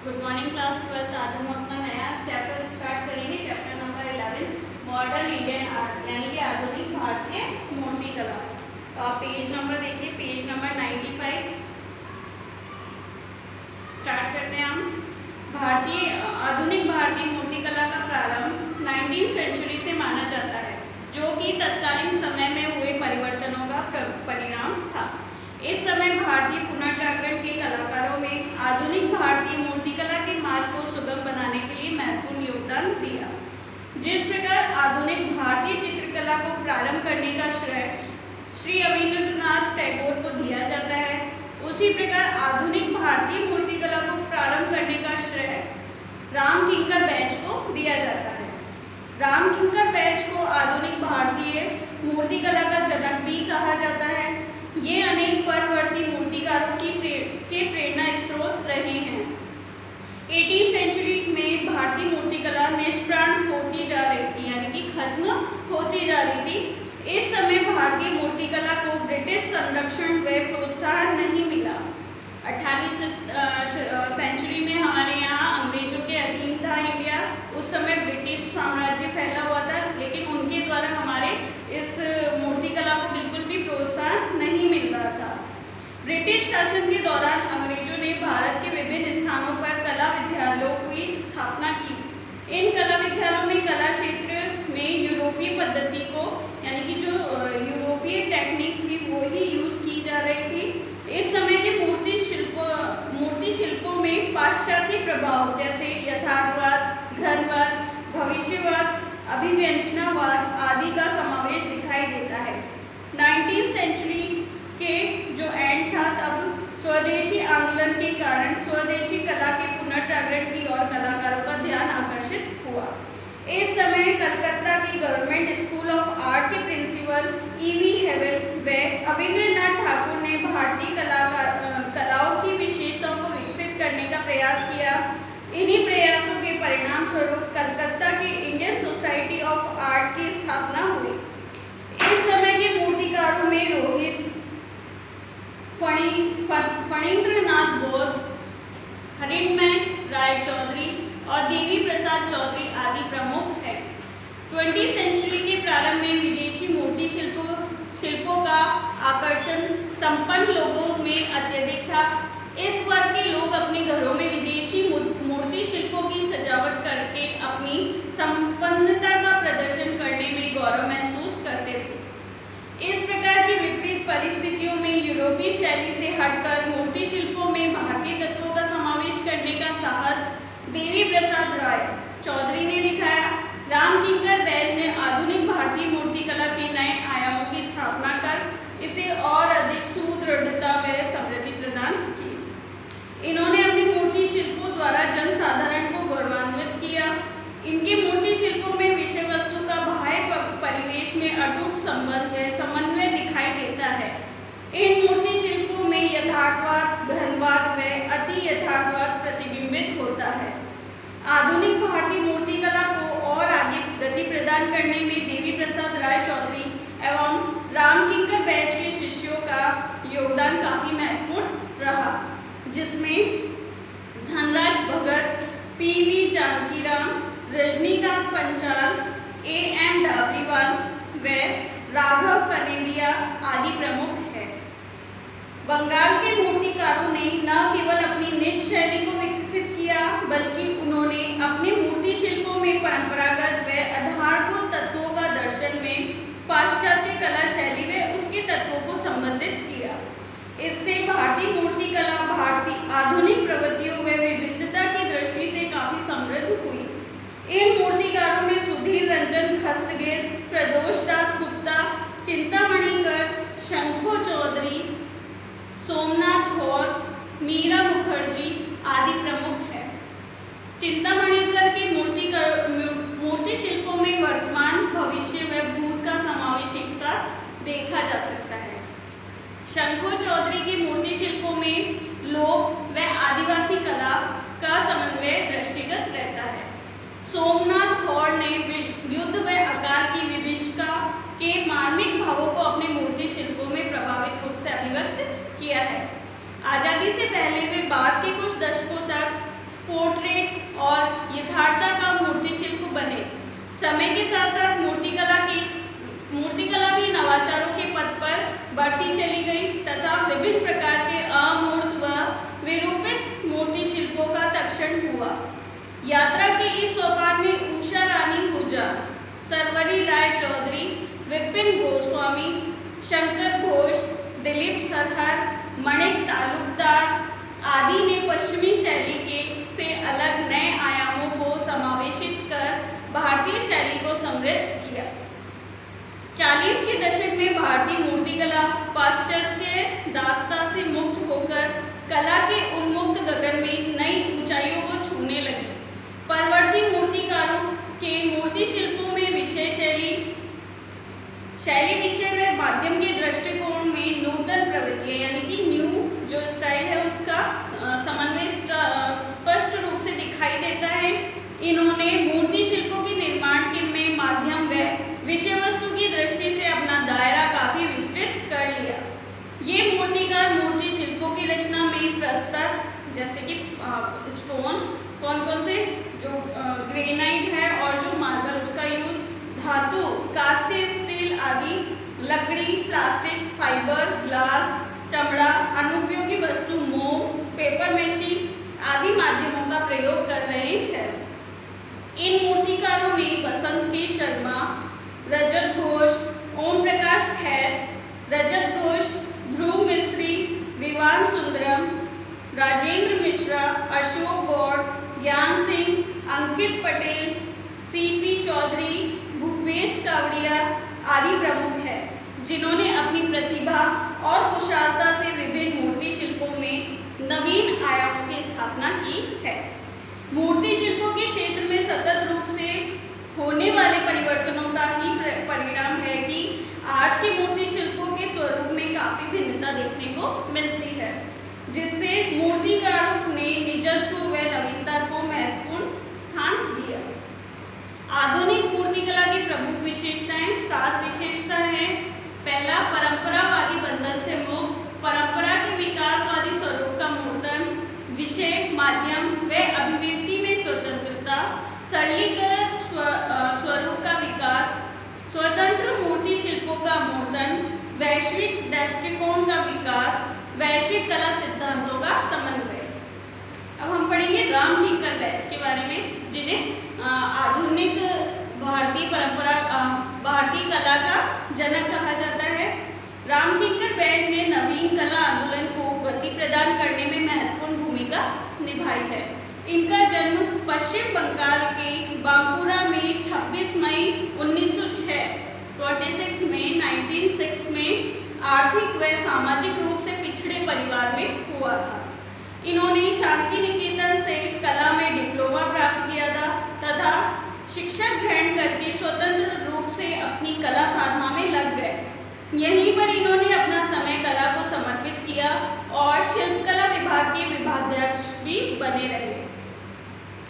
Good morning class 12। आज हम अपना नया चैप्टर स्टार्ट करेंगे, chapter number 11 modern Indian art यानी कि आधुनिक भारतीय मूर्तिकला। तो आप पेज नंबर देखिए, पेज नंबर 95 स्टार्ट करते हैं हम। आधुनिक भारतीय मूर्तिकला का प्रारंभ 19वीं सेंचुरी से माना जाता है, जो कि तत्कालीन समय में हुए परिवर्तनों का परिणाम था। इस समय भारतीय पुनर्जागरण के कलाकारों में आधुनिक भारतीय मूर्तिकला के मार्ग को सुगम बनाने के लिए महत्वपूर्ण योगदान दिया। जिस प्रकार आधुनिक भारतीय चित्रकला को प्रारंभ करने का श्रेय श्री रविंद्रनाथ टैगोर को दिया जाता है, उसी प्रकार आधुनिक भारतीय मूर्तिकला को प्रारंभ करने का श्रेय रामकिंकर बैज को दिया जाता है। रामकिंकर बैज को आधुनिक भारतीय मूर्तिकला का जनक भी कहा जाता है। ये अनेक परवर्ती मूर्तिकारों के प्रेरणा स्रोत रहे हैं। 18वीं सेंचुरी में भारतीय मूर्तिकला निष्प्राण होती जा रही थी, यानी कि खत्म होती जा रही थी। इस समय भारतीय मूर्तिकला को ब्रिटिश संरक्षण व प्रोत्साहन नहीं मिला। 18वीं सेंचुरी में हमारे यहाँ अंग्रेजों के अधीन था इंडिया। उस समय ब्रिटिश साम्राज्य फैला हुआ था, लेकिन उनके द्वारा हमारे इस मूर्तिकला को बिल्कुल भी प्रोत्साहन नहीं मिल रहा था। ब्रिटिश शासन के दौरान अंग्रेजों ने भारत के विभिन्न स्थानों पर कला विद्यालयों की स्थापना की। इन कला विद्यालयों में कला क्षेत्र में यूरोपीय पद्धति को, यानी कि जो यूरोपीय टेक्निक थी वो ही यूज की जा रही थी। इस समय के मूर्ति शिल्पों में पाश्चात्य प्रभाव जैसे यथार्थवाद, घनवाद, भविष्यवाद, अभिव्यंजनावाद आदि का समावेश दिखाई देता है। 19वीं सेंचुरी के जो एंड था, तब स्वदेशी आंदोलन के कारण स्वदेशी कला के पुनर्जागरण की ओर कलाकारों का ध्यान आकर्षित हुआ। इस समय कलकत्ता की गवर्नमेंट स्कूल ऑफ आर्ट के प्रिंसिपल E.V. हेवल व अविंद्रनाथ ठाकुर ने भारतीय कलाओं की विशेषताओं को विकसित करने का प्रयास किया। इन्हीं प्रयासों के परिणाम स्वरूप कलकत्ता के इंडियन सोसाइटी ऑफ आर्ट की स्थापना हुई। इस समय के मूर्तिकारों में रोहित, फणींद्रनाथ बोस, हरिमय राय चौधरी और देवी प्रसाद चौधरी आदि प्रमुख हैं। 20वीं सेंचुरी के प्रारंभ में विदेशी मूर्ति शिल्पों का आकर्षण संपन्न लोगों में अत्यधिक था। इस वर्ग के लोग अपने घरों में विदेशी मूर्ति शिल्पों की सजावट करके अपनी संपन्नता का प्रदर्शन करने में गौरव महसूस करते थे। इस प्रकार की विपरीत परिस्थितियों में यूरोपीय शैली से हटकर मूर्ति शिल्पों में भारतीय तत्वों का समावेश करने का साहस देवी प्रसाद राय चौधरी ने दिखाया। रामकिंकर बैज ने आधुनिक भारतीय मूर्तिकला के नए आयामों की स्थापना कर इसे और अधिक सुदृढ़ता व समृद्धि प्रदान की। इन्होंने अपनी मूर्ति शिल्पों द्वारा जनसाधारण को गौरवान्वित किया। इनके मूर्ति शिल्पों में विषय वस्तु का बाह्य परिवेश में अटूट समन्वय दिखाई देता है। इन मूर्ति शिल्पों में यथार्थवाद, घनवाद व अति यथार्थवाद प्रतिबिंबित होता है। आधुनिक भारतीय मूर्तिकला को और आगे गति प्रदान करने में देवी प्रसाद राय चौधरी एवं रामकिंकर बैज के शिष्यों का योगदान काफी महत्वपूर्ण रहा, जिसमें धनराज भगत, P.V. जानकीराम, रजनीकांत पंचाल, A.M. डाबरीवाल व राघव कनेरिया आदि प्रमुख हैं। बंगाल के मूर्तिकारों ने न केवल अपनी निज शैली को विकसित किया, बल्कि उन्होंने अपने मूर्ति शिल्पों में परंपरागत व आधारभूत तत्वों का दर्शन में पाश्चात्य कला शैली व उसके तत्वों को संबंधित किया। इससे भारतीय मूर्तिकला भारतीय आधुनिक प्रवृत्तियों व विविधता की दृष्टि से काफी समृद्ध हुई। इन मूर्तिकारों में सुधीर रंजन खस्तगिर, प्रदोष दास गुप्ता, चिंतामणिकर, शंखो चौधरी, सोमनाथ और मीरा मुखर्जी आदि प्रमुख हैं। चिंतामणिकर के मूर्ति शिल्पों में वर्तमान, भविष्य व भूत का समावेश एक साथ देखा जा सकता है। शंखो चौधरी की मूर्ति शिल्पों में लोक व आदिवासी कला का समन्वय दृष्टिगत रहता है। सोमनाथ हॉर ने युद्ध व अकाल की विभीषिका के मार्मिक भावों को अपने मूर्ति शिल्पों में प्रभावित रूप से अभिव्यक्त किया है। आजादी से पहले व बाद के कुछ के साथ साथ मूर्तिकला भी नवाचारों के पथ पर बढ़ती चली गई तथा विभिन्न प्रकार के अमूर्त व विरूपित मूर्ति शिल्पों का तक्षण हुआ। यात्रा के इस सोपान में उषा रानी हुजा, सरवरी राय चौधरी, विपिन गोस्वामी, शंकर घोष, दिलीप सरहर, मणिक तालुकदार आदि ने पश्चिमी शैली से अलग नए आयामों को समावेशित कर भारतीय शैली को समृद्ध किया। 40 के दशक में भारतीय मूर्तिकला पाश्चात्य दास्ता से मुक्त होकर कला के उन्मुक्त गगन में नई ऊंचाइयों को छूने लगी। परवर्ती मूर्तिकारों के मूर्ति शिल्पों में शैली विषय व माध्यम के दृष्टिकोण में नूतन प्रवृत्तियां यानी कि न्यू जो स्टाइल है उसका समन्वय स्पष्ट रूप से दिखाई देता है। इन्होंने मूर्ति शिल्पों के निर्माण के में माध्यम व विषय वस्तु की दृष्टि से अपना दायरा काफी विस्तृत कर लिया। ये मूर्तिकार मूर्ति शिल्पों की रचना में प्रस्तर जैसे कि स्टोन कौन से जो ग्रेनाइट है और जो मार्बल उसका यूज, धातु कांस्य स्टील आदि, लकड़ी प्लास्टिक फाइबर ग्लास चमड़ा अनुपयोगी वस्तु मोम पेपर मशीन आदि माध्यमों का प्रयोग कर रहे हैं। इन मूर्तिकारों ने बसंत के शर्मा, रजत घोष, ओम प्रकाश खैर, रजत घोष, ध्रुव मिस्त्री, विवान सुंदरम, राजेंद्र मिश्रा, अशोक गौड़, ज्ञान सिंह, अंकित पटेल, सीपी चौधरी, भूपेश कावड़िया आदि प्रमुख हैं, जिन्होंने अपनी प्रतिभा और कुशलता से विभिन्न मूर्ति शिल्पों में नवीन आयामों की स्थापना की है। मूर्ति शिल्पों के क्षेत्र में सतत रूप से होने वाले परिवर्तनों का ही परिणाम है कि आज के मूर्ति शिल्पों के स्वरूप में काफी भिन्नता देखने को मिलती है, जिससे मूर्तिकारों ने निजस्व व नवीनता को महत्वपूर्ण स्थान दिया। आधुनिक मूर्तिकला की प्रमुख विशेषताएं 7 विशेषताएं हैं। पहला, परंपरावादी बंधन से मुक्त, परंपरा के विकासवादी स्वरूप का मूर्तन, विषय माध्यम व अभिव्यक्ति में स्वतंत्रता, सरलीकृत स्वरूप का विकास, स्वतंत्र मूर्ति शिल्पों का मूर्तन, वैश्विक दृष्टिकोण का विकास, वैश्विक कला सिद्धांतों का समन्वय। अब हम पढ़ेंगे राम किंकर बैच के बारे में, जिन्हें आधुनिक भारतीय कला का जनक कहा जाता है। राम किंकर बैच ने नवीन कला आंदोलन को गति प्रदान करने में महत्वपूर्ण भूमिका निभाई है। इनका जन्म पश्चिम बंगाल के बांकुरा में 26 मई 1906 26 मई 1906 में आर्थिक व सामाजिक रूप से पिछड़े परिवार में हुआ था। इन्होंने शांति निकेतन से कला में डिप्लोमा प्राप्त किया था तथा शिक्षा ग्रहण करके स्वतंत्र रूप से अपनी कला साधना में लग गए। यहीं पर इन्होंने अपना समय कला को समर्पित किया और शिल्पकला विभाग के विभागाध्यक्ष भी बने रहे।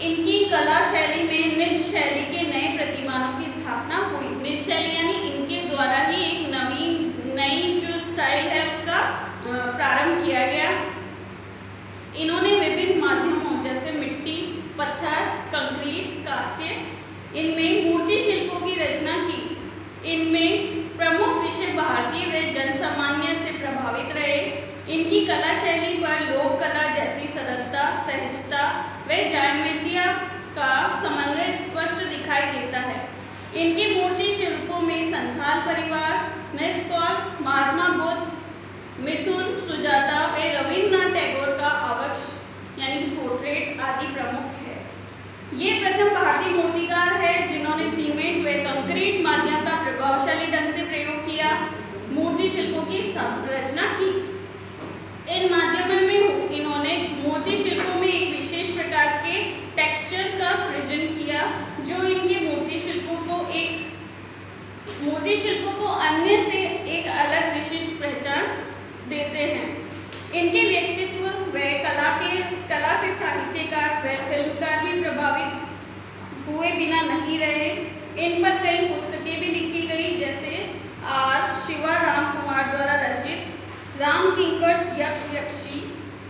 इनकी कला शैली में निज शैली के नए प्रतिमानों की स्थापना हुई। निज शैली यानी इनके द्वारा ही एक नई जो स्टाइल है उसका प्रारंभ किया गया। इन्होंने विभिन्न माध्यमों जैसे मिट्टी, पत्थर, कंक्रीट, कांस्य इनमें मूर्ति शिल्पों की रचना की। इनमें प्रमुख विषय भारतीय व जनसामान्य से प्रभावित रहे। इनकी कला शैली पर लोक कला जैसी सरलता, सहजता व ज्यामिति का समन्वय स्पष्ट दिखाई देता है। इनकी मूर्ति शिल्पों में संथाल परिवार, मेस्कॉल, महात्मा बुद्ध, मिथुन, सुजाता व रविन्द्रनाथ टैगोर का आवक्ष यानी पोर्ट्रेट आदि प्रमुख है। ये प्रथम भारतीय मूर्तिकार है जिन्होंने सीमेंट व कंक्रीट माध्यम का प्रभावशाली ढंग से प्रयोग किया मूर्ति शिल्पों की रचना की। इन माध्यमों में इन्होंने मूर्ति शिल्पों में एक विशेष प्रकार के टेक्सचर का सृजन किया जो इनके मूर्ति शिल्पों को अन्य से एक अलग विशिष्ट पहचान देते हैं। इनके व्यक्तित्व व कला से साहित्यकार व फिल्मकार भी प्रभावित हुए बिना नहीं रहे। इन पर कई पुस्तकें भी लिखी गई जैसे आर शिवा राम कुमार द्वारा रचित राम किंकर्स यक्ष यक्षी,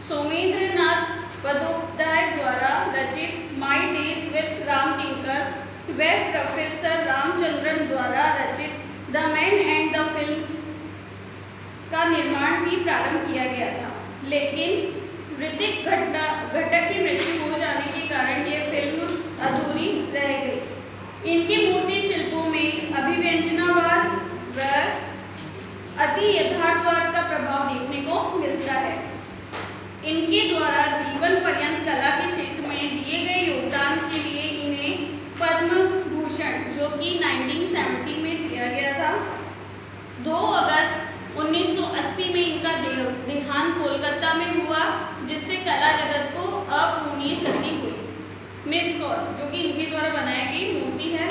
सोमेंद्रनाथ बंदोपाध्याय द्वारा रचित माई डेज विथ राम किंकर व प्रोफेसर राम रामचंद्रन द्वारा रचित the man and the film का निर्माण भी प्रारंभ किया गया था, लेकिन ऋतिक घटक की मृत्यु हो जाने के कारण यह फिल्म अधूरी रह गई। इनके मूर्ति शिल्पों में अभिव्यंजनावाद व अति यथार्थवाद का प्रभाव देखने को मिलता है। इनके द्वारा जीवन पर्यंत कला के क्षेत्र में दिए गए योगदान के लिए इन्हें पद्म भूषण, जो कि 1970 में दिया गया था, 2 अगस्त 1980 में इनका देहांत कोलकाता में हुआ, जिससे कला जगत को अपूर्णीय क्षति हुई। मिस्कॉल, जो कि इनके द्वारा बनाई गई मूर्ति है।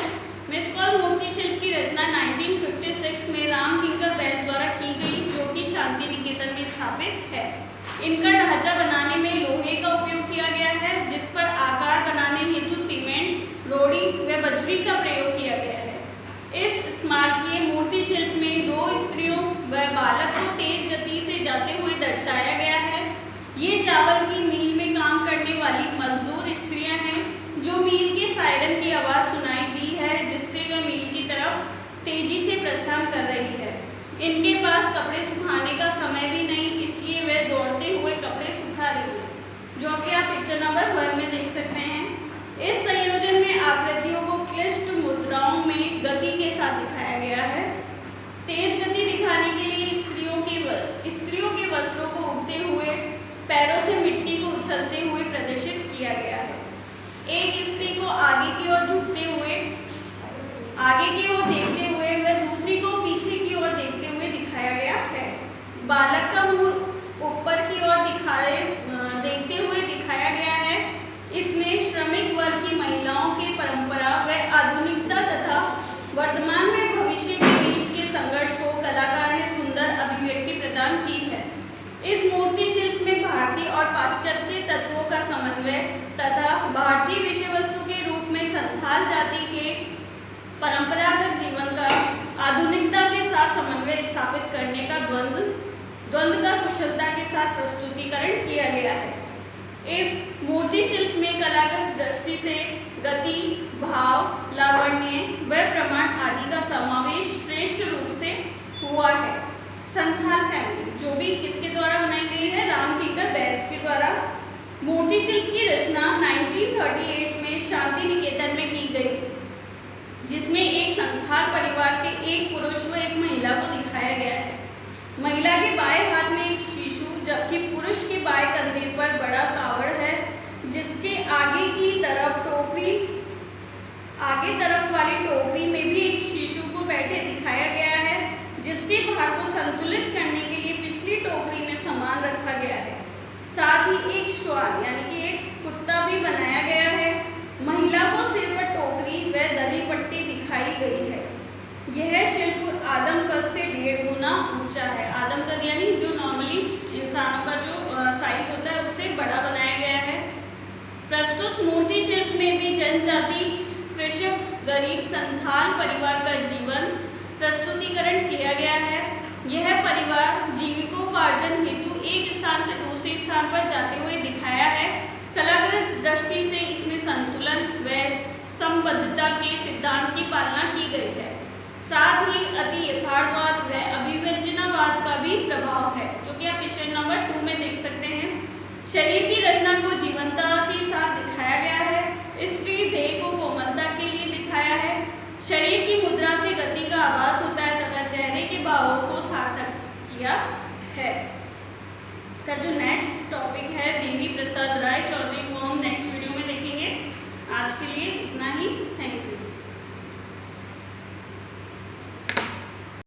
मिस्कॉल मूर्ति शिल्प की रचना 1956 में राम किंकर बैच द्वारा की गई, जो कि शांति निकेतन में स्थापित है। इनका ढांचा बनाने में लोहे का उपयोग किया गया है, जिस पर आकार बनाने हेतु सीमेंट, रोड़ी व बजरी का प्रयोग किया गया है। इस स्मारकीय मूर्ति शिल्प में 2 स्त्रियों व बालक को तेज गति से जाते हुए दर्शाया गया है। ये चावल की मील में काम करने वाली मजदूर स्त्रियां हैं, जो मील के सायरन की आवाज़ सुनाई दी है, जिससे वह मील की तरफ तेजी से प्रस्थान कर रही है। इनके पास कपड़े सुखाने का समय भी नहीं, इसलिए वह दौड़ते हुए कपड़े सुखा रही है, जो कि आप पिक्चर नंबर 1 में देख सकते हैं। इस संयोजन में आकृतियों को क्लिष्ट मुद्राओं में गति के साथ दिखाया गया है। तेज गति दिखाने के लिए स्त्रियों के वस्त्रों को उड़ते हुए, पैरों से मिट्टी को उछलते हुए प्रदर्शित किया गया है। एक स्त्री को आगे की ओर झुकते हुए, आगे की ओर देखते हुए व दूसरी को पीछे की ओर देखते हुए दिखाया गया है। बालक का मुंह ऊपर की ओर देखते हुए दिखाया गया है। इसमें श्रमिक वर्ग की महिलाओं की परंपरा व आधुनिकता तथा वर्तमान में भविष्य के बीच के संघर्ष को कलाकार ने सुंदर अभिव्यक्ति प्रदान की है। इस मूर्ति शिल्प में भारतीय और पाश्चात्य तत्वों का समन्वय तथा भारतीय विषय वस्तु के रूप में संथाल जाति के परंपरागत जीवन का आधुनिकता के साथ समन्वय स्थापित करने का द्वंद्व का कुशलता के साथ प्रस्तुतिकरण किया गया है। इस मूर्ति शिल्प में कलागत दृष्टि से गति, भाव, लावण्य व प्रमाण आदि का समावेश श्रेष्ठ रूप से हुआ है। संथाल फैमिली, जो भी किसके द्वारा बनाई गई है, राम किंकर बैच के द्वारा। मूर्ति शिल्प की रचना 1938 में शांति निकेतन में की गई, जिसमें एक संथाल परिवार के एक पुरुष व एक महिला को दिखाया गया है। महिला के बाएं हाथ में एक शिशु, जबकि पुरुष के बाएं कंधे पर बड़ा कावड़ है, जिसके आगे तरफ वाली टोकरी में भी एक शिशु को बैठे दिखाया गया है, जिसके भार को संतुलित करने के लिए पिछली टोकरी में सामान रखा गया है। साथ ही एक श्वान यानी कि एक कुत्ता भी बनाया गया है। महिला को सिर पर टोकरी व दरी पट्टी दिखाई गई है। यह शिल्प आदमकद से 1.5 गुना ऊंचा है। आदमकद यानी जो नॉर्मली इंसानों का जो साइज होता है उससे बड़ा बनाया गया है। प्रस्तुत मूर्ति शिल्प में भी जनजाति, कृषक, गरीब संथाल परिवार का जीवन प्रस्तुतिकरण किया गया है। यह परिवार जीविकोपार्जन हेतु एक स्थान से दूसरे स्थान पर जाते हुए दिखाया है। कलाकृत दृष्टि से इसमें संतुलन व संबद्धता के सिद्धांत की पालना की गई है। साथ ही अति यथार्थवाद व अभिव्यंजनावाद का भी प्रभाव है, जो कि आप पिक्चर नंबर 2 में देख सकते हैं। शरीर की रचना को जीवंतता के साथ दिखाया गया है। स्त्री देह को कोमलता के लिए दिखाया है। शरीर की मुद्रा से गति का आभास होता है तथा चेहरे के भावों को सार्थक किया है। इसका जो नेक्स्ट टॉपिक है देवी प्रसाद राय चौधरी, को हम नेक्स्ट वीडियो में देखेंगे। आज के लिए